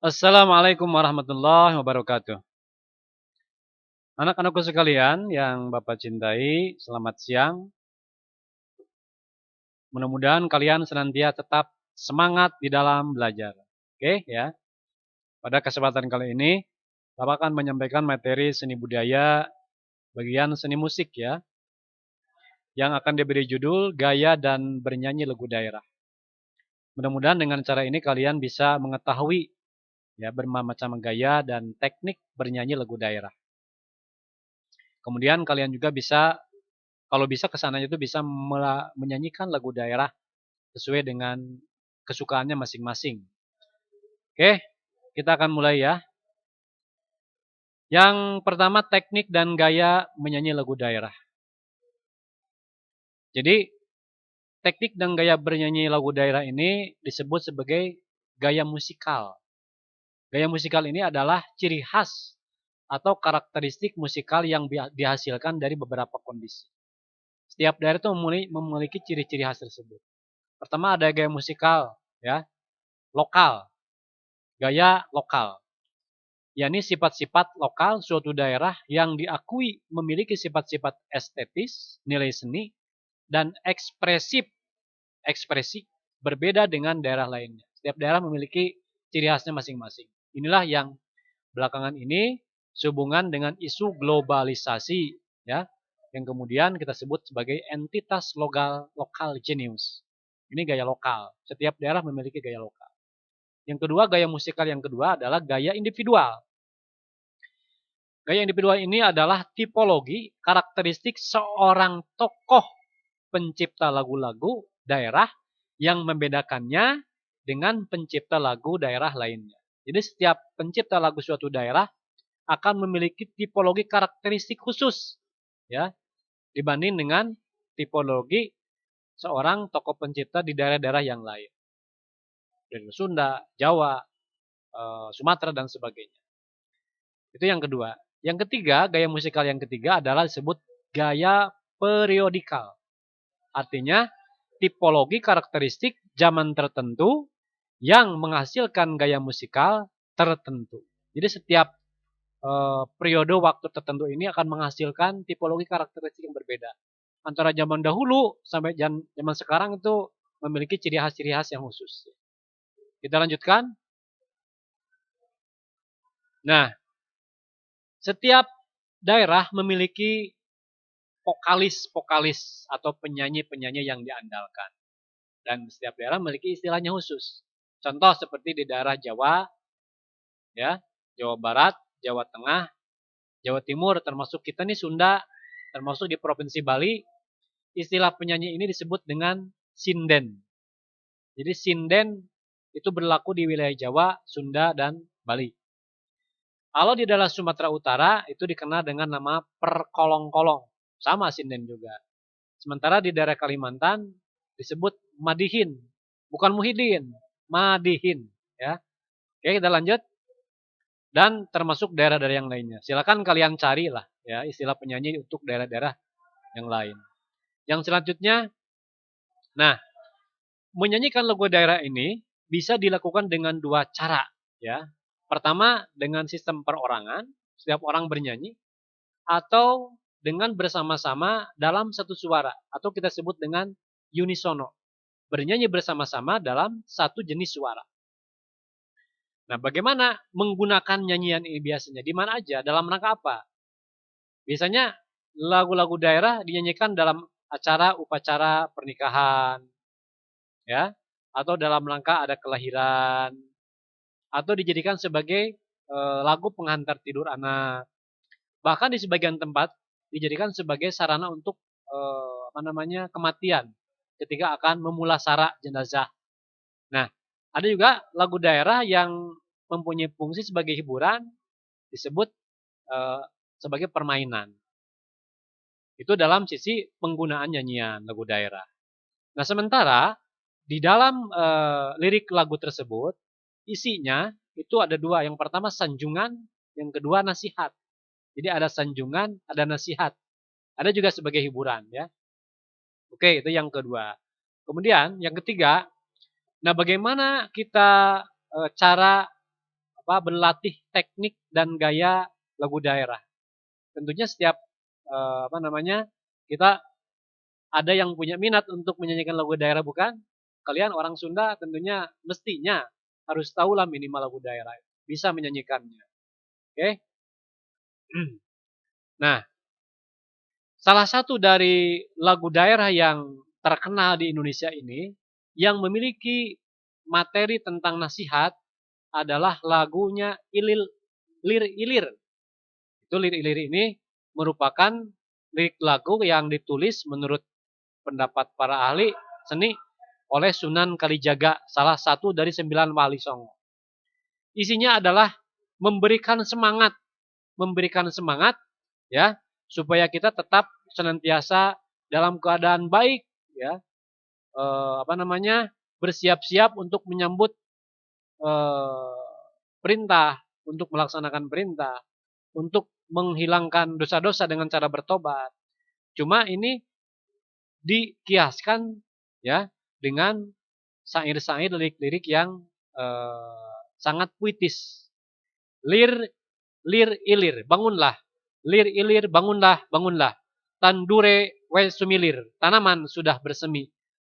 Assalamualaikum warahmatullahi wabarakatuh. Anak-anakku sekalian yang Bapak cintai, selamat siang. Mudah-mudahan kalian senantiasa tetap semangat di dalam belajar. Oke ya. Pada kesempatan kali ini, Bapak akan menyampaikan materi seni budaya bagian seni musik ya, yang akan diberi judul Gaya dan Bernyanyi Lagu Daerah. Mudah-mudahan dengan cara ini kalian bisa mengetahui ya bermacam gaya dan teknik bernyanyi lagu daerah. Kemudian kalian juga bisa, kalau bisa kesananya itu bisa menyanyikan lagu daerah sesuai dengan kesukaannya masing-masing. Oke, kita akan mulai ya. Yang pertama teknik dan gaya menyanyi lagu daerah. Jadi teknik dan gaya bernyanyi lagu daerah ini disebut sebagai gaya musikal. Gaya musikal ini adalah ciri khas atau karakteristik musikal yang dihasilkan dari beberapa kondisi. Setiap daerah itu memiliki ciri-ciri khas tersebut. Pertama ada gaya musikal ya, lokal. Gaya lokal, yakni sifat-sifat lokal suatu daerah yang diakui memiliki sifat-sifat estetis, nilai seni, dan ekspresi berbeda dengan daerah lainnya. Setiap daerah memiliki ciri khasnya masing-masing. Inilah yang belakangan ini sehubungan dengan isu globalisasi ya, yang kemudian kita sebut sebagai entitas lokal genius. Ini gaya lokal. Setiap daerah memiliki gaya lokal. Yang kedua, gaya musikal yang kedua adalah gaya individual. Gaya individual ini adalah tipologi karakteristik seorang tokoh pencipta lagu-lagu daerah yang membedakannya dengan pencipta lagu daerah lainnya. Jadi setiap pencipta lagu suatu daerah akan memiliki tipologi karakteristik khusus ya dibanding dengan tipologi seorang tokoh pencipta di daerah-daerah yang lain. Dari Sunda, Jawa, Sumatera dan sebagainya. Itu yang kedua. Yang ketiga, gaya musikal yang ketiga adalah disebut gaya periodikal. Artinya, tipologi karakteristik zaman tertentu yang menghasilkan gaya musikal tertentu. Jadi setiap periode waktu tertentu ini akan menghasilkan tipologi karakteristik yang berbeda. Antara zaman dahulu sampai zaman sekarang itu memiliki ciri khas yang khusus. Kita lanjutkan. Nah, setiap daerah memiliki vokalis atau penyanyi-penyanyi yang diandalkan. Dan setiap daerah memiliki istilahnya khusus. Contoh seperti di daerah Jawa, ya, Jawa Barat, Jawa Tengah, Jawa Timur, termasuk kita nih Sunda, termasuk di Provinsi Bali, istilah penyanyi ini disebut dengan sinden. Jadi sinden itu berlaku di wilayah Jawa, Sunda, dan Bali. Kalau di daerah Sumatera Utara itu dikenal dengan nama perkolong-kolong. Sama sinden juga. Sementara di daerah Kalimantan disebut madihin. Bukan muhidin, madihin. Ya. Oke, kita lanjut. Dan termasuk daerah-daerah yang lainnya. Silakan kalian carilah ya istilah penyanyi untuk daerah-daerah yang lain. Yang selanjutnya, nah, menyanyikan lagu daerah ini bisa dilakukan dengan dua cara ya. Pertama dengan sistem perorangan, setiap orang bernyanyi, atau dengan bersama-sama dalam satu suara atau kita sebut dengan unisono. Bernyanyi bersama-sama dalam satu jenis suara. Nah, bagaimana menggunakan nyanyian ini biasanya? Di mana aja? Dalam rangka apa? Biasanya lagu-lagu daerah dinyanyikan dalam acara upacara pernikahan, ya, atau dalam rangka ada kelahiran, atau dijadikan sebagai lagu penghantar tidur anak. Bahkan di sebagian tempat dijadikan sebagai sarana untuk kematian ketika akan memulasara jenazah. Nah, ada juga lagu daerah yang mempunyai fungsi sebagai hiburan disebut eh, sebagai permainan. Itu dalam sisi penggunaan nyanyian lagu daerah. Nah, sementara di dalam lirik lagu tersebut isinya itu ada dua. Yang pertama sanjungan, yang kedua nasihat. Jadi ada sanjungan, ada nasihat. Ada juga sebagai hiburan ya. Oke, itu yang kedua. Kemudian yang ketiga, nah bagaimana kita cara berlatih teknik dan gaya lagu daerah. Tentunya setiap kita ada yang punya minat untuk menyanyikan lagu daerah, bukan? Kalian orang Sunda tentunya mestinya harus tahulah minimal lagu daerah, bisa menyanyikannya. Oke? Nah, salah satu dari lagu daerah yang terkenal di Indonesia ini yang memiliki materi tentang nasihat adalah lagunya Lir Ilir. Itu Lir Ilir ini merupakan lirik lagu yang ditulis menurut pendapat para ahli seni oleh Sunan Kalijaga, salah satu dari 9 wali songo. Isinya adalah memberikan semangat ya, supaya kita tetap senantiasa dalam keadaan baik, ya, bersiap-siap untuk menyambut perintah, untuk melaksanakan perintah, untuk menghilangkan dosa-dosa dengan cara bertobat. Cuma ini dikiaskan, ya, dengan syair-syair lirik-lirik yang sangat puitis. Lir ilir, bangunlah. Lir ilir, bangunlah, bangunlah. Tandure we sumilir, tanaman sudah bersemi.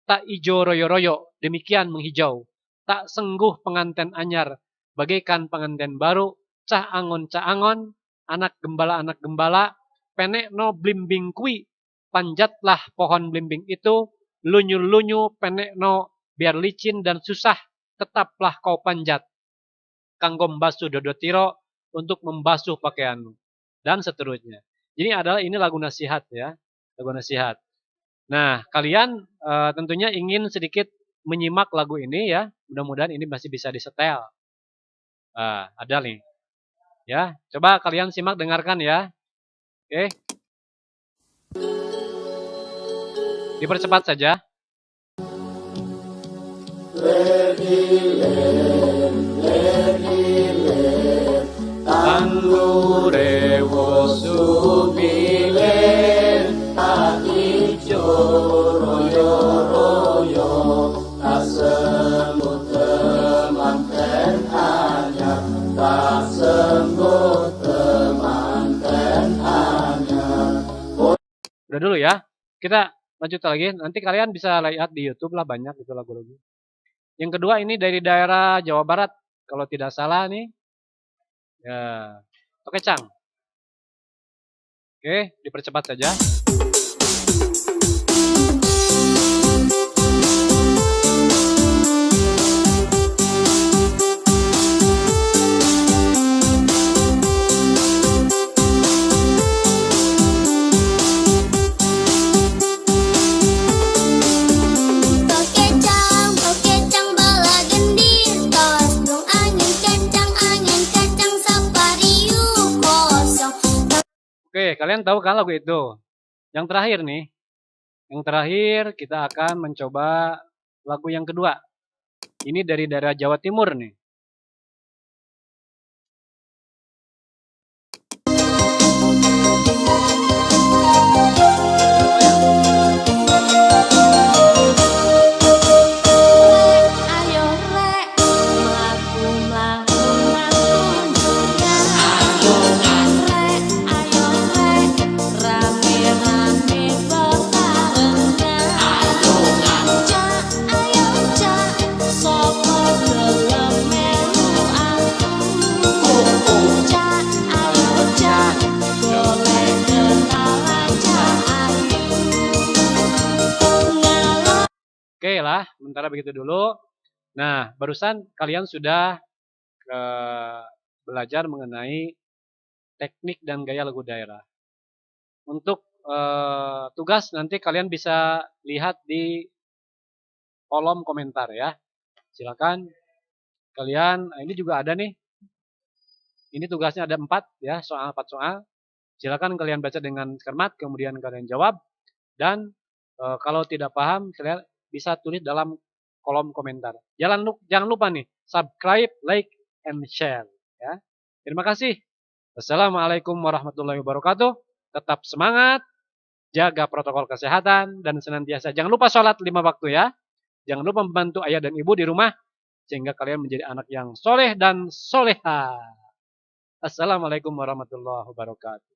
Tak ijo royo-royo, demikian menghijau. Tak sengguh penganten anyar, bagaikan penganten baru. Cah angon, anak gembala, penek no blimbing kui. Panjatlah pohon blimbing itu, lunyu-lunyu penek no, biar licin dan susah, tetaplah kau panjat. Kanggo mbasuh dodotiro, untuk membasuh pakaianmu, dan seterusnya. Jadi ini lagu nasihat, ya, lagu nasihat. Nah, kalian tentunya ingin sedikit menyimak lagu ini, ya. Mudah-mudahan ini masih bisa disetel. Ada nih, ya. Coba kalian simak, dengarkan, ya. Oke. Dipercepat saja. Tandure wosumilir, tak ijo royo-royo, tak semut temanten anyar, tak semut temanten anyar. Udah dulu, ya. Kita lanjut lagi. Nanti kalian bisa lihat di YouTube lah, banyak itu lagu-lagu. Yang kedua ini dari daerah Jawa Barat, kalau tidak salah nih. Ya, oke Cang. Oke, dipercepat saja. Oke, kalian tahu kan lagu itu? Yang terakhir nih. Yang terakhir kita akan mencoba lagu yang kedua. Ini dari daerah Jawa Timur nih. Oke lah, sementara begitu dulu. Nah, barusan kalian sudah belajar mengenai teknik dan gaya lagu daerah. Untuk tugas nanti kalian bisa lihat di kolom komentar, ya. Silakan kalian, ini juga ada nih. Ini tugasnya ada 4, ya, 4 soal. Silakan kalian baca dengan cermat, kemudian kalian jawab. Dan kalau tidak paham, kalian bisa tulis dalam kolom komentar. Jangan lupa nih, subscribe, like, and share. Ya. Terima kasih. Wassalamualaikum warahmatullahi wabarakatuh. Tetap semangat, jaga protokol kesehatan, dan senantiasa jangan lupa sholat 5 waktu, ya. Jangan lupa membantu ayah dan ibu di rumah. sehingga kalian menjadi anak yang soleh dan soleha. Assalamualaikum warahmatullahi wabarakatuh.